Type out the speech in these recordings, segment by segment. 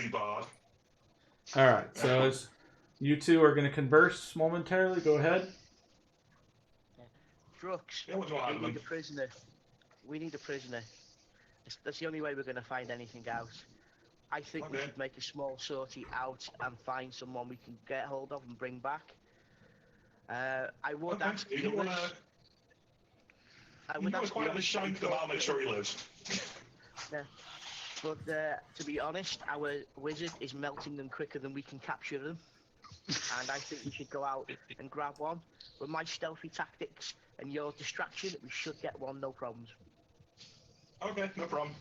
silly bard. All right, so as you two are going to converse momentarily, go ahead. Brooks, Yeah, what's we happening? need a prisoner. We need a prisoner. That's the only way we're going to find anything out. I think we Okay. should make a small sortie out and find someone we can get hold of and bring back. I would Okay. ask If the you want others. I you would guys ask quite the have a others. shame for the man, make sure he lives. But to be honest, our wizard is melting them quicker than we can capture them. And I think we should go out and grab one. With my stealthy tactics and your distraction, we should get one, no problems. Okay, no problem.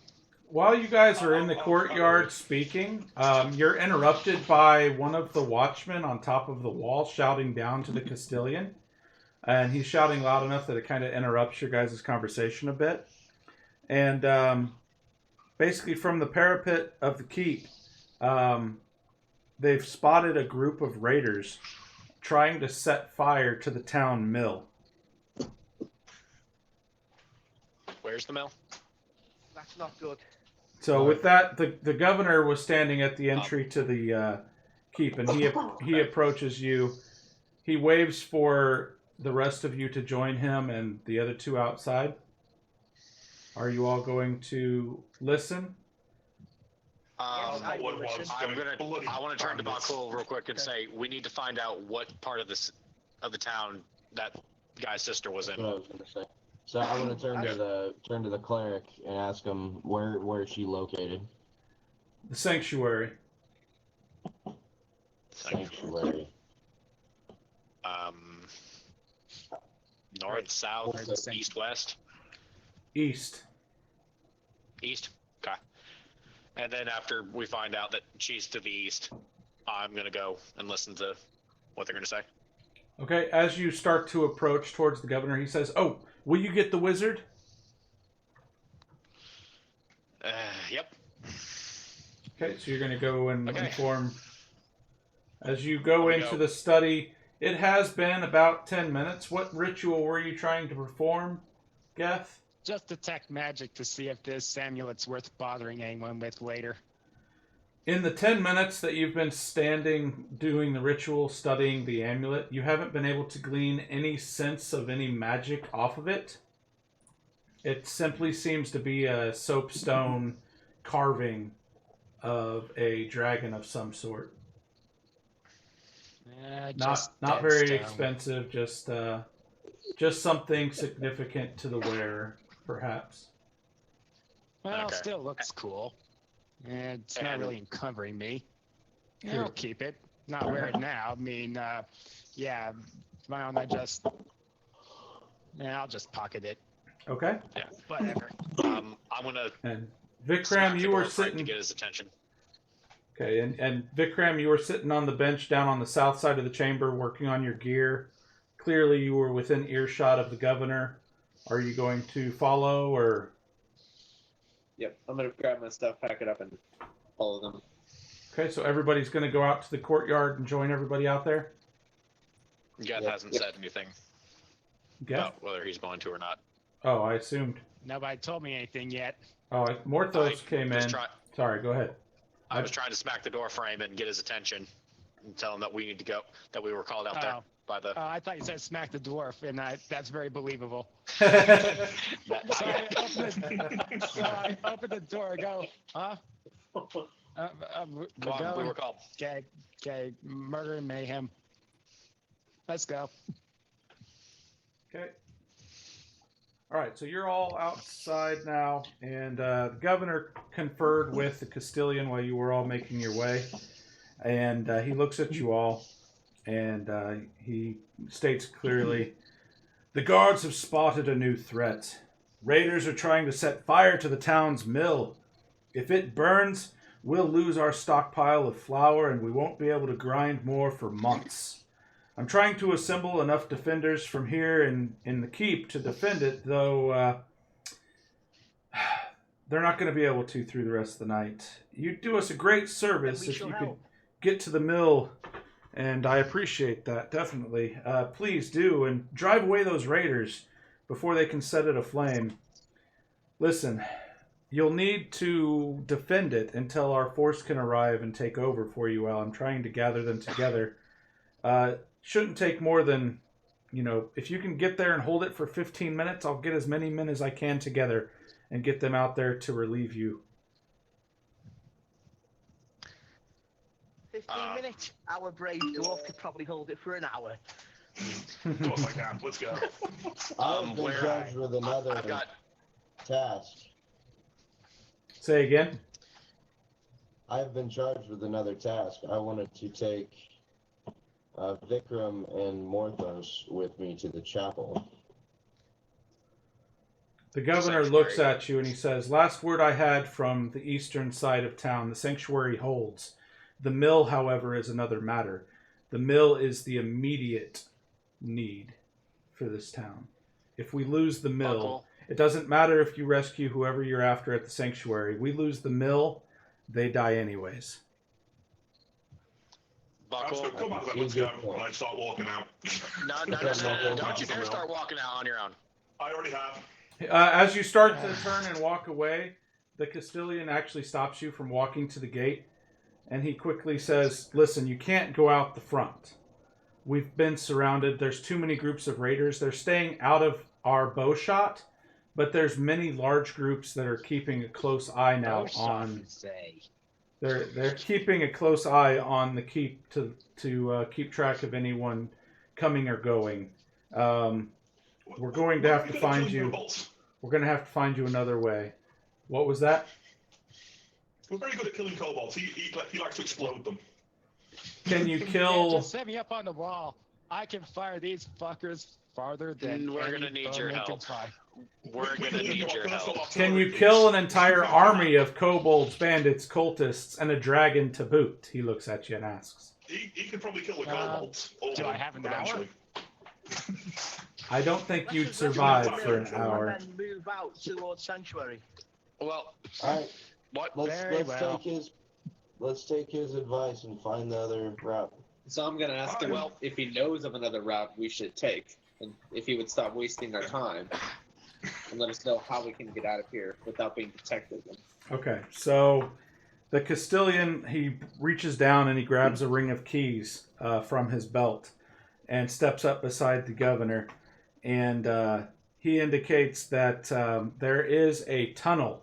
While you guys are in the courtyard speaking, you're interrupted by one of the watchmen on top of the wall shouting down to the Castilian. And he's shouting loud enough that it kind of interrupts your guys' conversation a bit. And basically from the parapet of the keep, they've spotted a group of raiders trying to set fire to the town mill. Where's the mill? That's not good. So with that, the governor was standing at the entry to the keep, and he approaches you. He waves for the rest of you to join him and the other two outside. Are you all going to listen? I will listen. I want to turn to Bakul real quick and say we need to find out what part of the town that guy's sister was in. That's what I was gonna say. So I want to turn to the cleric and ask him where is she located? The sanctuary. Sanctuary. North, south, east, west? East. East? Okay. And then after we find out that she's to the east, I'm going to go and listen to what they're going to say. Okay, as you start to approach towards the governor, he says, "Oh, will you get the wizard?" Yep. Okay, so you're going to go and Okay. inform. As you go into the study, it has been about 10 minutes. What ritual were you trying to perform, Geth? Just detect magic to see if this amulet's worth bothering anyone with later. In the 10 minutes that you've been standing doing the ritual, studying the amulet, you haven't been able to glean any sense of any magic off of it. It simply seems to be a soapstone carving of a dragon of some sort. Not very expensive, just something significant to the wearer, perhaps. Well, still looks cool. It's not really encumbering me. I'll keep it. Not wear it now. I mean, why don't I just... I'll just pocket it. Okay. Yeah. Whatever. I'm going to... And Vikram, you were sitting... to get his attention. Okay, and Vikram, you were sitting on the bench down on the south side of the chamber working on your gear. Clearly you were within earshot of the governor. Are you going to follow, or... Yep, I'm going to grab my stuff, pack it up, and follow them. Okay, so everybody's going to go out to the courtyard and join everybody out there? Geth hasn't said anything about whether he's going to or not. Oh, I assumed. Nobody told me anything yet. Oh, Morthos came in. Sorry, go ahead. I was trying to smack the door frame and get his attention and tell him that we need to go, that we were called out there by the... I thought you said smack the dwarf, and that's very believable. So I open the door and go, huh? we were called. Okay, murder and mayhem. Let's go. Okay. All right, so you're all outside now, and the governor conferred with the Castilian while you were all making your way, and he looks at you all, and he states clearly, "The guards have spotted a new threat. Raiders are trying to set fire to the town's mill. If it burns, we'll lose our stockpile of flour, and we won't be able to grind more for months. I'm trying to assemble enough defenders from here in the keep to defend it, though they're not going to be able to through the rest of the night. You'd do us a great service if you could get to the mill, and I appreciate that, definitely. Please do, and drive away those raiders before they can set it aflame. Listen, you'll need to defend it until our force can arrive and take over for you while I'm trying to gather them together. Shouldn't take more than, if you can get there and hold it for 15 minutes, I'll get as many men as I can together and get them out there to relieve you. 15 minutes. Our brave dwarf could probably hold it for an hour. Of course I can. Let's go. I've been charged with another I've got task. Say again? I've been charged with another task. I wanted to take Vikram and Morthos with me to the chapel. The governor looks at you and he says, last word I had from the eastern side of town, the sanctuary holds. The mill, however, is another matter. The mill is the immediate need for this town. If we lose the mill, Buckle. it doesn't matter if you rescue whoever you're after at the sanctuary. We lose the mill, they die anyways. Buckle. Come on, then, let's go. And I start walking out. No. Don't you dare start walking out on your own. I already have. As you start to turn and walk away, the Castilian actually stops you from walking to the gate. And he quickly says, listen, you can't go out the front. We've been surrounded. There's too many groups of raiders. They're staying out of our bow shot, but there's many large groups that are keeping a close eye now on... They're keeping a close eye on the keep to keep track of anyone coming or going. We're going to have to find you... We're going to have to find you another way. What was that? We're very good at killing kobolds. He likes to explode them. Can you Yeah, kill... just set me up on the wall. I can fire these fuckers farther than We're gonna any need your bowman can help. fly. We're gonna need your help. Can you kill an entire army of kobolds, bandits, cultists, and a dragon to boot? He looks at you and asks. He could probably kill the kobolds. do I have an hour? eventually. I don't think you'd Let's survive just for an and hour. then move out towards sanctuary. Well, All right, what? let's take his advice and find the other route. So I'm gonna ask him if he knows of another route we should take, and if he would stop wasting our time, and let us know how we can get out of here without being detected. Okay, so the Castilian, he reaches down and he grabs a ring of keys from his belt and steps up beside the governor. And he indicates that there is a tunnel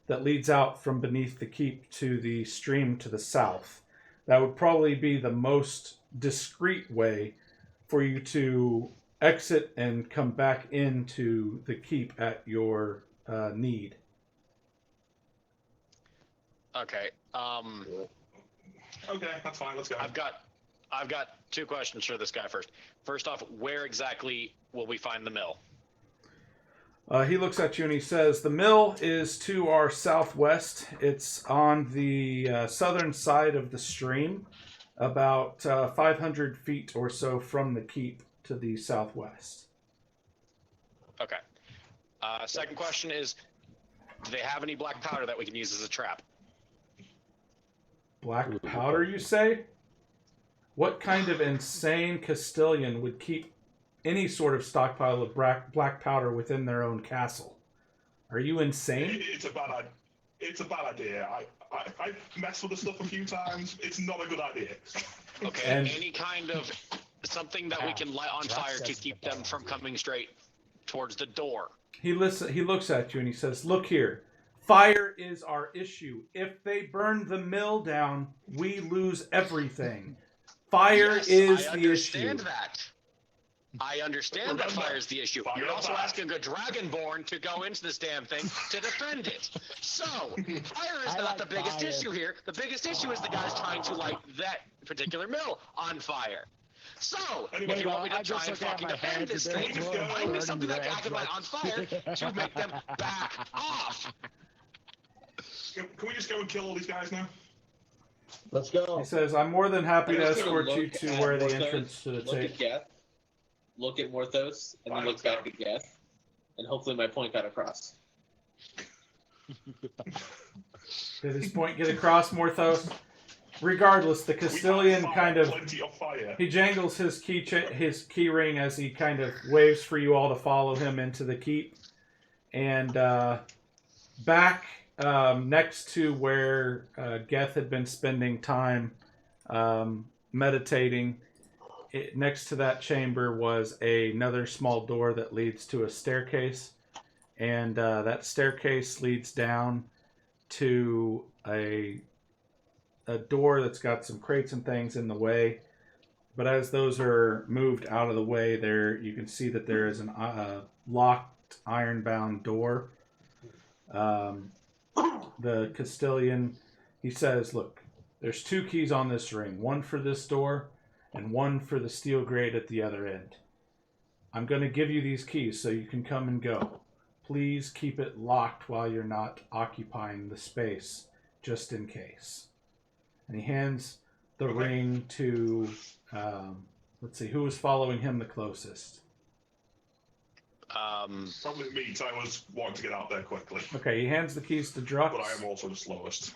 that leads out from beneath the keep to the stream to the south. That would probably be the most discreet way for you to exit and come back into the keep at your need. Okay. Okay, that's fine. Let's go. I've got two questions for this guy first. First off, where exactly will we find the mill? He looks at you and he says, the mill is to our southwest. It's on the southern side of the stream, about 500 feet or so from the keep to the southwest. Okay. Second question is, do they have any black powder that we can use as a trap? Black powder, you say? What kind of insane Castilian would keep any sort of stockpile of black powder within their own castle? Are you insane? It's a bad idea. I've messed with the stuff a few times. It's not a good idea. Okay, And- any kind of something that we can light on fire to keep them from coming straight towards the door. He looks at you and he says, look here. Fire is our issue. If they burn the mill down, we lose everything. Fire Yes, is I the issue. understand that. I understand that fire is the issue. Fire You're also fire. asking a dragonborn to go into this damn thing to defend it. So, fire is I not like the biggest fire. issue here. The biggest issue is the guys trying to light that particular mill on fire. So, Anyway, if you want me I to try just and look at fucking my defend hands this and thing, they're glowing find me red something that I and can light on fire to make them back off. Can we just go and kill all these guys now? Let's go. He says, I'm more than happy to I'm just gonna escort you look to at where the Morthos, entrance to the Look at tape. Geth. Look at Morthos, and then look back at Geth. And hopefully my point got across. Did his point get across, Morthos? Regardless, the Castilian We have kind of... plenty of fire. He jangles his key ring as he kind of waves for you all to follow him into the keep. And back next to where Geth had been spending time meditating, next to that chamber was another small door that leads to a staircase. And that staircase leads down to a door that's got some crates and things in the way. But as those are moved out of the way, there you can see that there is a locked iron-bound door. The Castilian, he says, look, there's 2 keys on this ring. One for this door and one for the steel grate at the other end. I'm going to give you these keys so you can come and go. Please keep it locked while you're not occupying the space, just in case. And he hands the ring to, let's see, who was following him the closest? Probably me, because I was wanting to get out there quickly. Okay, he hands the keys to Drux. But I am also the slowest.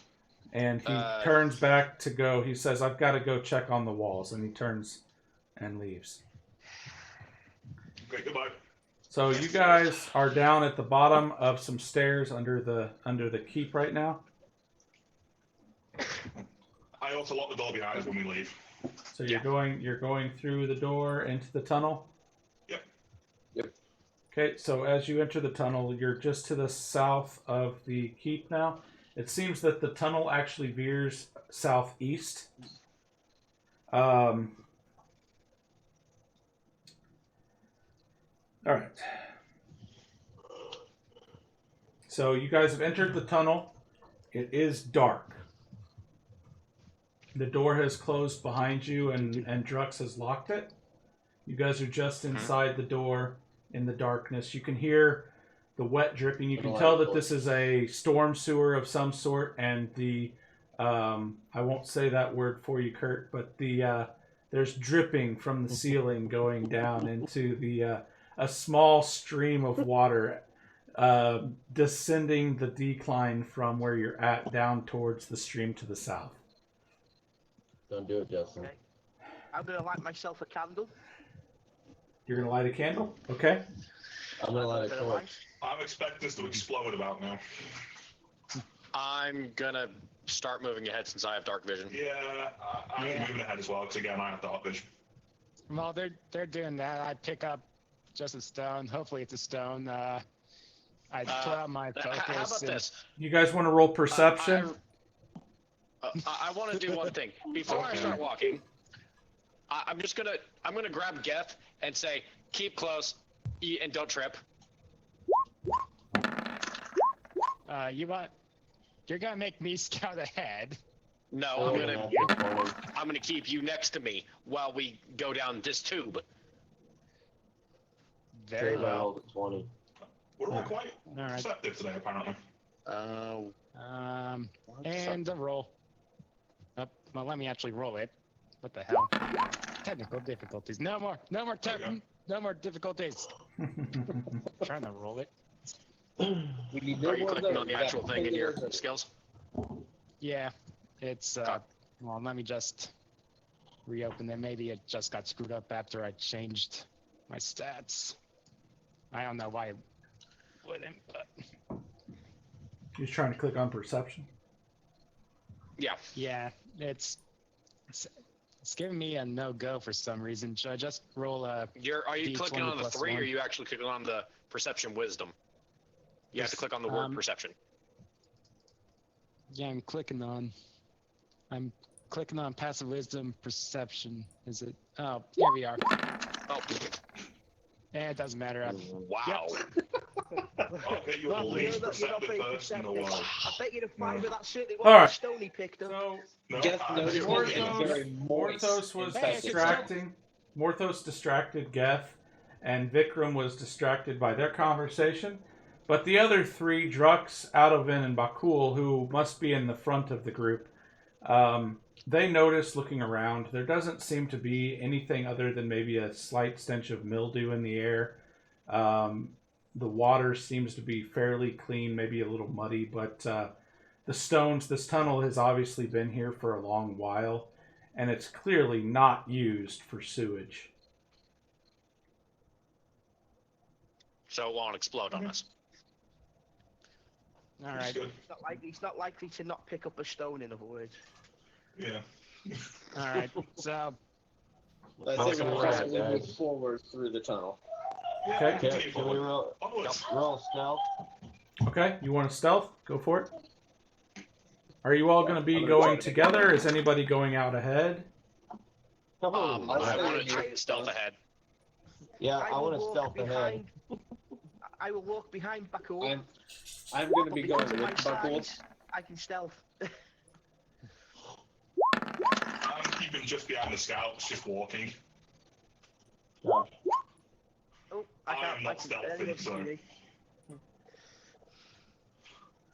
And he turns back to go. He says, I've got to go check on the walls. And he turns and leaves. Okay, goodbye. So you guys are down at the bottom of some stairs under the keep right now. I also lock the door behind us when we leave. So you're going through the door into the tunnel? Yep. Okay, so as you enter the tunnel, you're just to the south of the keep now. It seems that the tunnel actually veers southeast. All right. So you guys have entered the tunnel. It is dark. The door has closed behind you, and Drux has locked it. You guys are just inside the door in the darkness. You can hear the wet dripping. You can tell that this is a storm sewer of some sort, and the I won't say that word for you, Kurt, but there's dripping from the ceiling going down into the a small stream of water descending the decline from where you're at down towards the stream to the south. Don't do it, Justin. Okay. I'm going to light myself a candle. You're going to light a candle? Okay. I'm going to light a torch. I'm expecting this to explode about now. I'm going to start moving ahead since I have dark vision. Yeah, I'm moving ahead as well, because again, I have dark vision. Well, they're doing that. I pick up just a stone. Hopefully it's a stone. I pull out my focus. How about this? You guys want to roll perception? I want to do one thing before I start walking. I'm gonna grab Geth and say, keep close, and don't trip. You're gonna make me scout ahead. No, I'm gonna keep you next to me while we go down this tube. Very well. 20. We're all quite perceptive today, apparently. And a roll. Well, let me actually roll it. What the hell? Technical difficulties. No more difficulties. Trying to roll it. We need Are you clicking on the actual thing in your skills? Yeah, it's well, let me just reopen it. Maybe it just got screwed up after I changed my stats. I don't know why it wouldn't, but You're trying to click on perception? yeah, it's giving me a no-go for some reason. Should I just roll a Are you clicking on the 3, or are 1? you actually clicking on the perception wisdom? You have to click on the word perception. Yeah, I'm clicking on passive wisdom perception. Is it? Oh, here we are. Oh. It doesn't matter. Wow. Okay, you're the least perceptive person in the world. I bet you'd have found that certainly All right. wasn't the stone he picked up. No, Just I'm noticed sure it's it's very moist. Morthos was Hey, it's distracting. Morthos distracted Geth, and Vikram was distracted by their conversation. But the other 3, Drux, Adovin, and Bakul, who must be in the front of the group, they notice looking around. There doesn't seem to be anything other than maybe a slight stench of mildew in the air. The water seems to be fairly clean, maybe a little muddy, but the stones, this tunnel has obviously been here for a long while, and it's clearly not used for sewage. So it won't explode on us. All right. Good. He's not likely to not pick up a stone, in other words. Yeah. All right. So I Welcome think we're around, possibly guys. move forward through the tunnel. Okay. Can we roll Onwards. stealth? Okay, you want to stealth? Go for it. Are you all going to be I'm gonna going try to- together? Is anybody going out ahead? I'll I stay want in to here. try stealth ahead. Yeah, I will want to walk stealth ahead. I will walk behind Bakul. I'm going to but be because going of my with Buckle. size, I can stealth. I'm keeping just behind the scouts, just walking. Oh, I can't. am not I can stealthy, barely so- see me.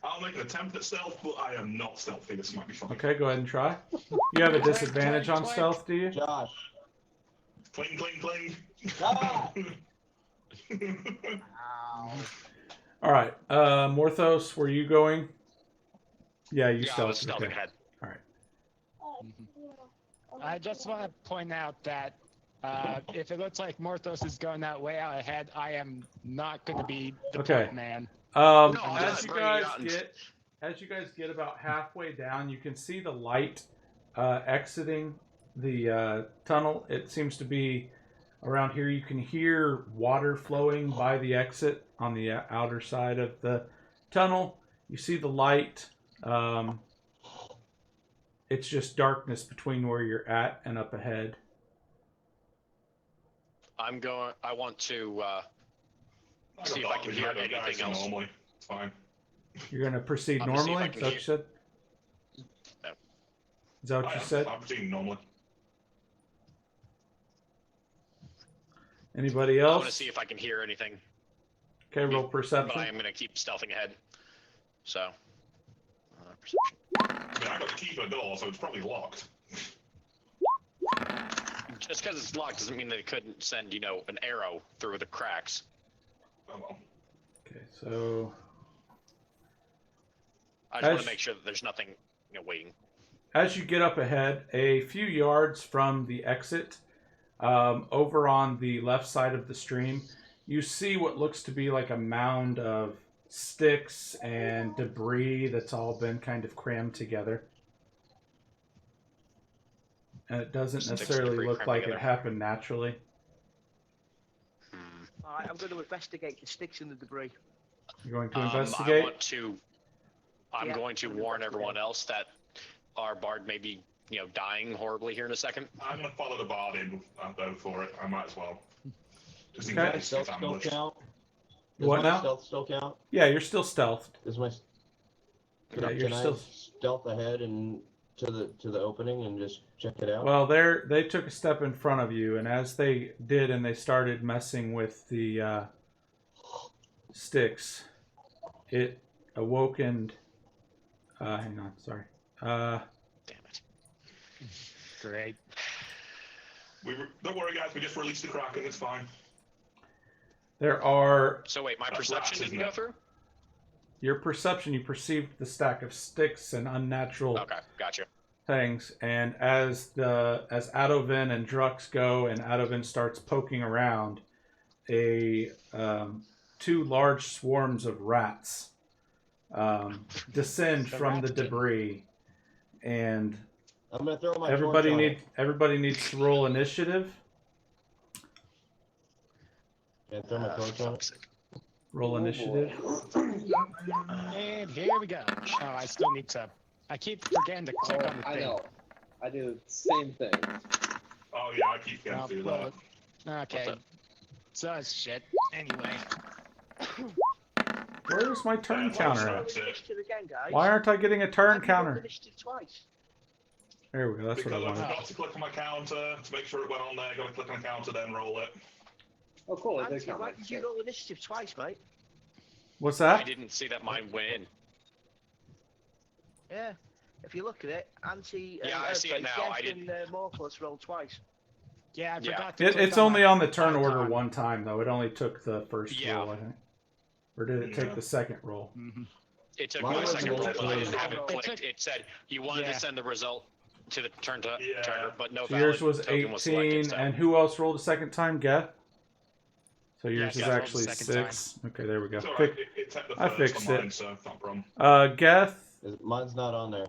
I'll make an attempt at stealth, but I am not stealthy. This might be fun. Okay, go ahead and try. You have a disadvantage on stealth, do you? Josh. Cling, cling, cling. Ah! Ow. All right. Morthos, were you going? Yeah, you Yeah, I was stealth. stealthing Okay. ahead. I just want to point out that if it looks like Morthos is going that way out ahead, I am not going to be the Okay. point man. No, As I'm you bringing guys it out and- get about halfway down, you can see the light exiting the tunnel. It seems to be around here. You can hear water flowing by the exit on the outer side of the tunnel. You see the light. It's just darkness between where you're at and up ahead. I want to see if I can hear anything else. Normally, it's fine. You're going to proceed I'm gonna see if normally? I Is can that what you said? No. Is that what you said? I'm proceeding normally. Anybody I want to else? see if I can hear anything, Okay, roll but perception. I am going to keep stealthing ahead. So, I mean, I got the key to the door, so it's probably locked. just because it's locked doesn't mean they couldn't send, an arrow through the cracks. Oh well. Okay, so I just want As- to make sure that there's nothing, waiting. as you get up ahead, a few yards from the exit, over on the left side of the stream, you see what looks to be like a mound of sticks and debris that's all been kind of crammed together. And it doesn't Sticks and necessarily debris look crammed like together. it happened naturally. Alright, I'm going to investigate the sticks and the debris. You're going to I investigate? want to. I'm Yeah, going to I'm gonna warn investigate. everyone else that our bard may be, dying horribly here in a second. I'm gonna follow the bard in though for it. I might as well. Just in Okay. case Stealth it's still ambushed. count? Does What my now? stealth still count? Yeah, you're still stealthed. Is my Yeah, you're Can I still. stealth ahead and to the opening and just check it out? Well, they took a step in front of you, and as they did, and they started messing with the sticks, it awokened. Hang on, sorry. Damn it. Great. Don't worry, guys. We just released the Kraken. It's fine. There are So wait, my That's perception rats, didn't isn't go it? through? your perception. You perceived the stack of sticks and unnatural Okay, gotcha. things, and as Adovin and Drux go, and Adovin starts poking around, two large swarms of rats descend The from the rats didn't- debris, and I'm gonna throw my everybody torch on it. everybody needs to roll initiative. Can I throw my torch on it? Fuck's sake. Roll initiative. And here we go. Oh, I still need to. I keep forgetting to click on the I thing. know. I do the same thing. Oh yeah, I keep getting Oh, to do well, that. Okay. What So that's shit. Anyway. Where's my turn Yeah, counter well, at? so- Initiative again, guys. Why aren't I getting a turn I've rolled counter? initiative twice. There we go. That's what I Because I wanted. forgot to click on my counter to make sure it went on there. Got to click on the counter, then roll it. Oh, cool. It did Andy, count. why like did you shit. roll initiative twice, mate? What's I that? didn't see that mine went in. Yeah. If you look at it, Auntie Yeah, I see it now. I Jeff and Morclus rolled twice. Yeah, I Yeah. forgot to click It's only my on the turn order icon. one time though. It only took the first Yeah. roll, I think. Or did it take Yeah. the second roll? Mhm. It took Mine my was second roll, but I initially- didn't have it It clicked. took- It said you wanted Yeah. to send the result to the turn to Yeah. turner, but no So valid yours was token 18, was selected. So. and who else rolled a second time? Geth? So yours Yeah, is I rolled the actually second 6. Okay, there we go. It's alright. It took the I first fixed on it. mine, so it's not a problem. Geth. Mine's not on there.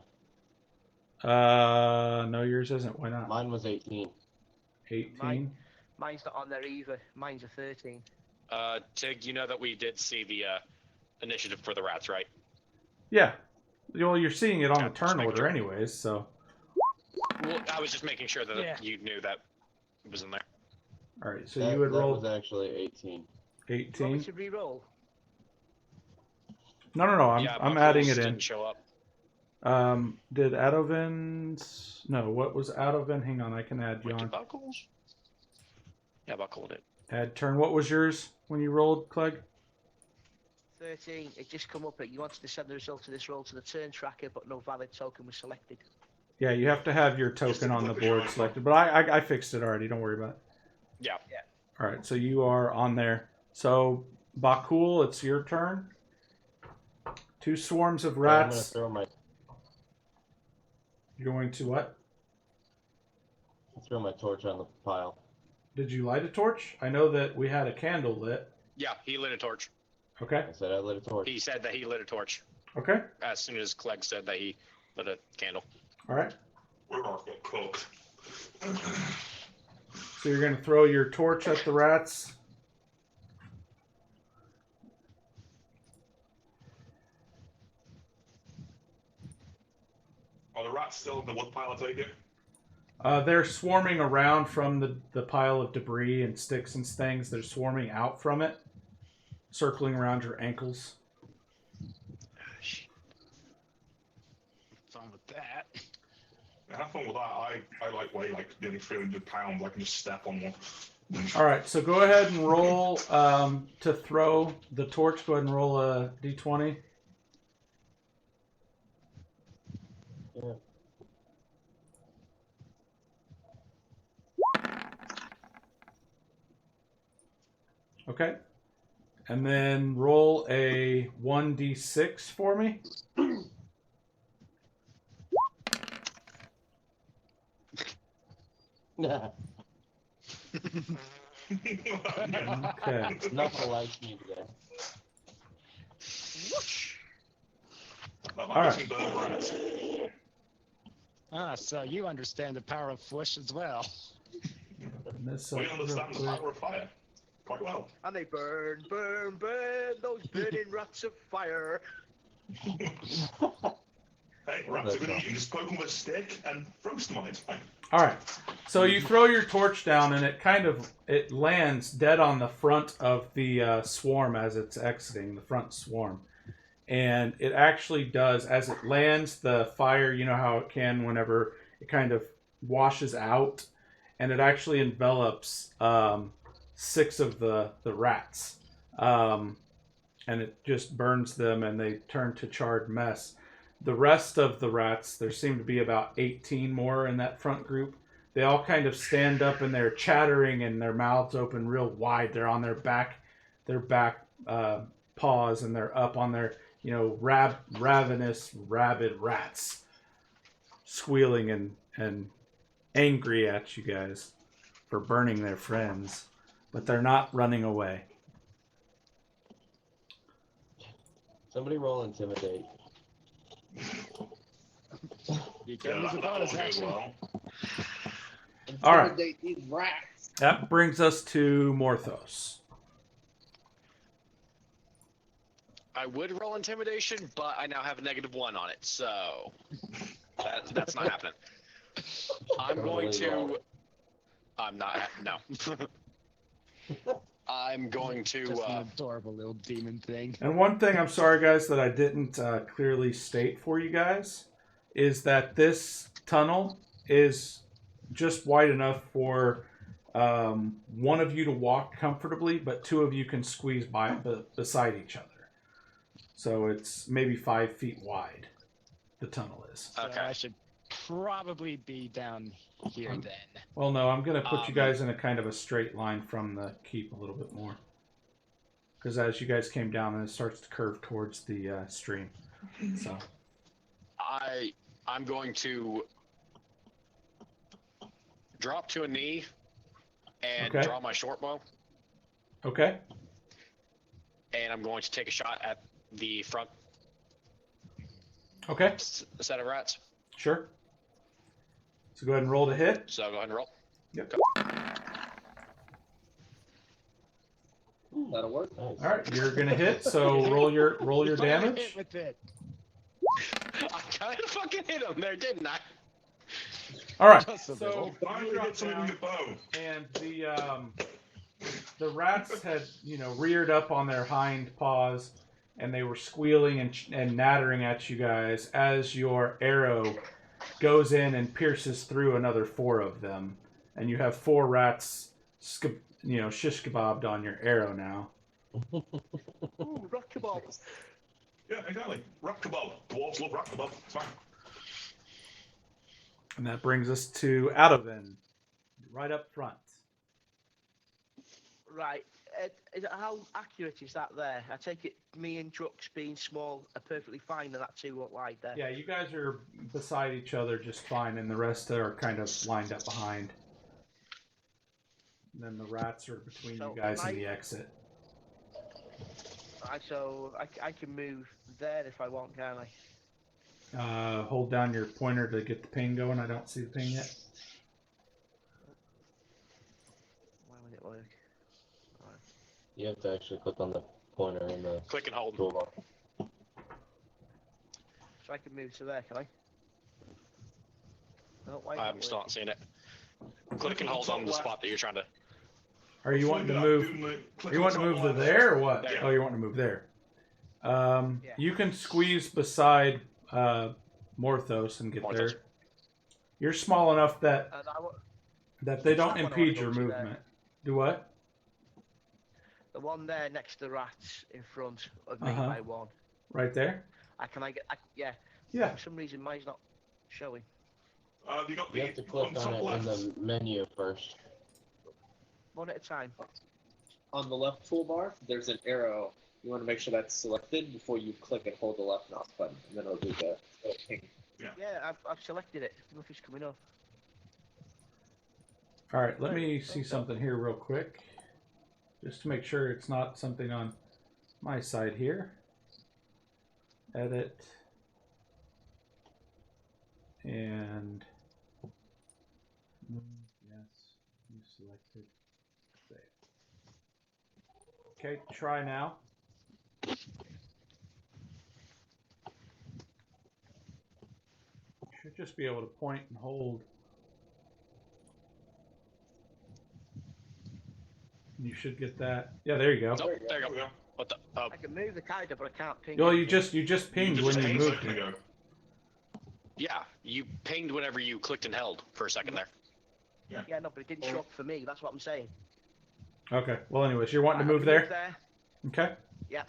No, yours isn't. Why not? Mine was 18. 18. Mine's not on there either. Mine's a 13. Tig, you know that we did see the initiative for the rats, right? Yeah. Well, you're seeing it on Yeah, the just turn making order sure. anyways, so. Well, I was just making sure that Yeah. you knew that it was in there. All right, so That, you would that roll was actually 18. Do you want me 18. to re-roll? No, Yeah, I'm my adding rules it in. didn't show up. Did Adovin's... No, what was Adovin? Hang on, I can add you Wait, on. did Buckles? Yeah, Buckle did. Add turn. What was yours when you rolled, Clegg? 13. It just come up that you wanted to send the result of this roll to the turn tracker, but no valid token was selected. Yeah, you have to have your token on the board selected, but I fixed it already. Don't worry about it. Yeah. All right, so you are on there. So, Bakul, it's your turn. 2 swarms of So I'm gonna rats. throw my You're going to what? torch on the pile. Did you light a torch? I know that we had a candle lit. Yeah, he lit a torch. Okay. I said I lit a torch. He said that he lit a torch Okay. as soon as Clegg said that he lit a candle. All right. We're not getting cooked. So you're going to throw your torch at the rats. Are the rats still in the wood pile, I take it? They're swarming around from the pile of debris and sticks and things. They're swarming out from it, circling around your ankles. Fun with that. Have fun with that. I like weigh like nearly 300 pounds. I can just step on one. All right, so go ahead and roll to throw the torch. Go ahead and roll a d20. Yeah. Okay. And then roll a 1d6 for me. Nah, Okay. nothing like me today. That All might right. be some burn rats. Ah, so you understand the power of Flush as well. This We real understand the quick. power of fire quite well. And they burn, burn, burn, those burning rats of fire. Hey, rats are good. You can just poke them with a stick and roast them on it. All right. So you throw your torch down, and it lands dead on the front of the swarm as it's exiting, the front swarm. And it actually does, as it lands, the fire, you know how it can whenever it kind of washes out, and it actually envelops 6 of the rats. And it just burns them, and they turn to charred mess. The rest of the rats, there seem to be about 18 more in that front group. They all kind of stand up, and they're chattering, and their mouths open real wide. They're on their back paws, and they're up on their, ravenous, rabid rats, squealing and angry at you guys for burning their friends. But they're not running away. Somebody roll intimidate. You can use a that bonus will go action. well. All right. Intimidate these rats. That brings us to Morthos. I would roll intimidation, but I now have a -1 on it, so that's not happening. I'm going to. I'm not. No. I'm going to. Just an adorable little demon thing. And one thing, I'm sorry, guys, that I didn't clearly state for you guys is that this tunnel is just wide enough for one of you to walk comfortably, but 2 of you can squeeze beside each other. So it's maybe 5 feet wide, the tunnel is. So Okay. I should probably be down here then. Well, no, I'm going to put you guys in a kind of a straight line from the keep a little bit more. Because as you guys came down, it starts to curve towards the stream. So I'm going to drop to a knee and Okay. draw my short bow Okay. And I'm going to take a shot at the front Okay. set of rats. Sure. So go ahead and roll to hit. So go ahead and roll. Yep. That'll work. All right, you're gonna hit. So roll your damage. Hit with it. I kind of fucking hit him there, didn't I? All right. Just a So little. Finally you hit something with drop your bow. down, and the rats had reared up on their hind paws, and they were squealing and nattering at you guys as your arrow goes in and pierces through another 4 of them, and you have 4 rats, shish kebabbed on your arrow now. Ooh, rock kebab. Yeah, exactly. Rock kebab. Dwarves love rock kebab. It's fine. And that brings us to Adovin, right up front. Right. How accurate is that there? I take it me and Drux being small are perfectly fine, and that 2 won't lie there. Yeah, you guys are beside each other just fine, and the rest are kind of lined up behind. And then the rats are between you guys and the exit. Right, so I can move there if I want, can't I? Hold down your pointer to get the ping going. I don't see the ping yet. Why would it work? Right. You have to actually click on the pointer in the Click and hold. toolbar. So I can move to there, can I? No, why I'm still not seeing it. Click and hold on the spot that you're trying to. Are you wanting to move? Are you wanting to move to there or what? There. Oh, you want to move there. Yeah. You can squeeze beside Morthos and get Morthos. there. You're small enough that they don't That one I impede wanna your go to there. movement. Do what? The one there next to the rats in front of me Uh-huh. by 1. Right there? Yeah. Yeah. For some reason, mine's not showing. You got You the have to click top on it in left. the menu first. One at a time. On the left toolbar, there's an arrow. You want to make sure that's selected before you click and hold the left mouse button, and then it'll do the ping. Yeah, I've selected it. Nothing's coming up. All right, let me see something here real quick. Just to make sure it's not something on my side here. Edit. And yes, you selected. Save. Okay, try now. Should just be able to point and hold. You should get that. Yeah, there you go. Nope, there you There we go. go. What the? I can move the character, but I can't ping. Well, anything. you just pinged when just you pinged a moved second it. ago. Yeah, you pinged whenever you clicked and held for a second there. Yeah, no, but it didn't show up for me. That's what I'm saying. Okay. Well, anyways, you're wanting to Right, move I can there. Okay. Yeah.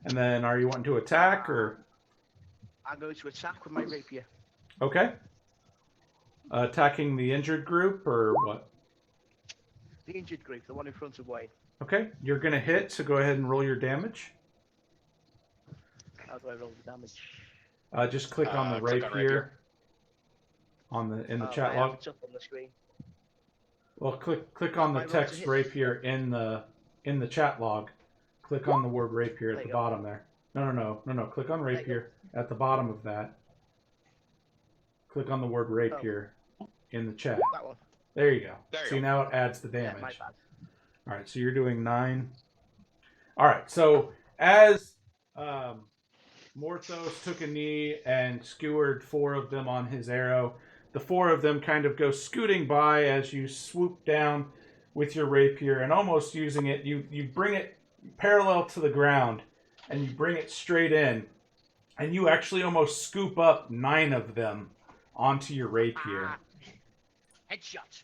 And then, are you wanting to attack or? I'm going to attack with my rapier. Okay. Attacking the injured group or what? The injured group, the one in front of Wayne. Okay. You're gonna hit, so go ahead and roll your damage. How do I roll the damage? Just click on the click on rapier. In the chat log. It's up on the screen. Well, click on the My roll to text hit. rapier in the chat log. Click on the word rapier There at you the go. bottom there. No. Click on There you rapier at the bottom of that. Click on the word rapier in the chat. That one. There you go. There you See, go. now it adds the Yeah, damage. my bad. All right, so you're doing 9. All right, so as Morthos took a knee and skewered 4 of them on his arrow, the 4 of them kind of go scooting by as you swoop down with your rapier and almost using it. You bring it parallel to the ground and you bring it straight in, and you actually almost scoop up 9 of them onto your rapier. Headshot.